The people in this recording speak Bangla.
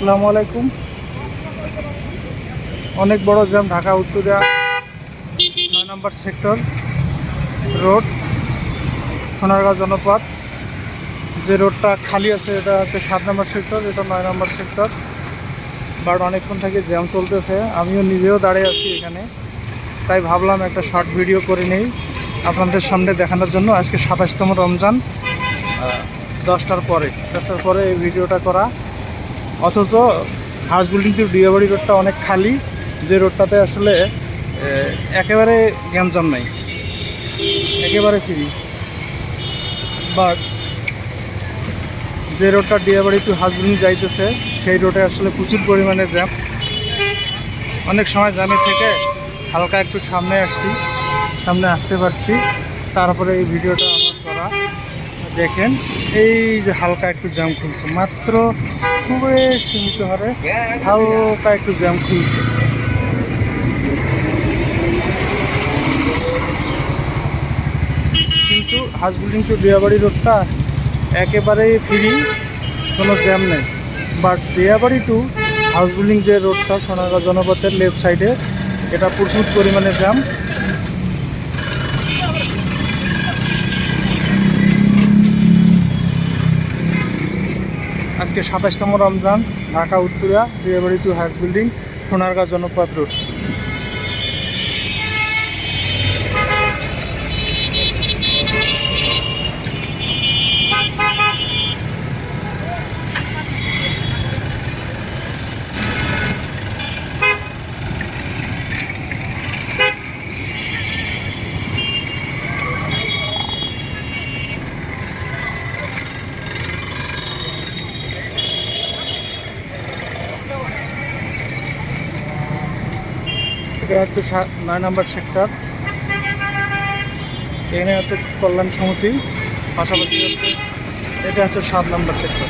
আসসালামু আলাইকুম। অনেক বড় জ্যাম ঢাকা উত্তরা 9 নম্বর সেক্টর রোড, সোনারগাঁও জনপদ। যে রোডটা খালি আছে এটা হচ্ছে 7 নম্বর সেক্টর, এটা 9 নম্বর সেক্টর। বাট অনেকক্ষণ থেকে জ্যাম চলতেছে, আমিও নিজেও দাঁড়িয়ে আছি এখানে। তাই ভাবলাম একটা শর্ট ভিডিও করে নেই আপনাদের সামনে দেখানোর জন্য। আজকে 27তম রমজান, 10টার পরে এই ভিডিওটা করা। অথচ হাউস বিল্ডিং টু ডিয়াবাড়ি রোডটা অনেক খালি, যে রোডটাতে আসলে একেবারে গ্যাঞ্জাম নাই, একেবারে ফ্রি। বাট যে রোডটা ডিয়াবাড়ি টু হাউস বিল্ডিং যাইতেছে সেই রোডে আসলে প্রচুর পরিমাণে জ্যাম। অনেক সময় জ্যামে থেকে হালকা একটু সামনে আসতে পারছি, তারপরে এই ভিডিওটা আমার করা। দেখেন এই যে হালকা একটু জ্যাম খুলছে, মাত্র খুবই সীমিত হারে হালকা একটু জ্যাম খুলছে। কিন্তু হাউস বিল্ডিং টু দিয়াবাড়ি রোডটা একেবারেই ফ্রি, কোনো জ্যাম নেই। But Diabari to house building যে রোডটা সোনারগাঁও জনপথের লেফট সাইডে, এটা প্রচুর পরিমাণে জ্যাম। আজকে 27তম Ramzan, Dhaka Uttara Diabari to house building Sonargaon Janapath road. এটা হচ্ছে 9 নম্বর সেক্টর, এখানে হচ্ছে কল্যাণ সমিতি, পাশাপাশি হচ্ছে এটা হচ্ছে 7 নম্বর সেক্টর।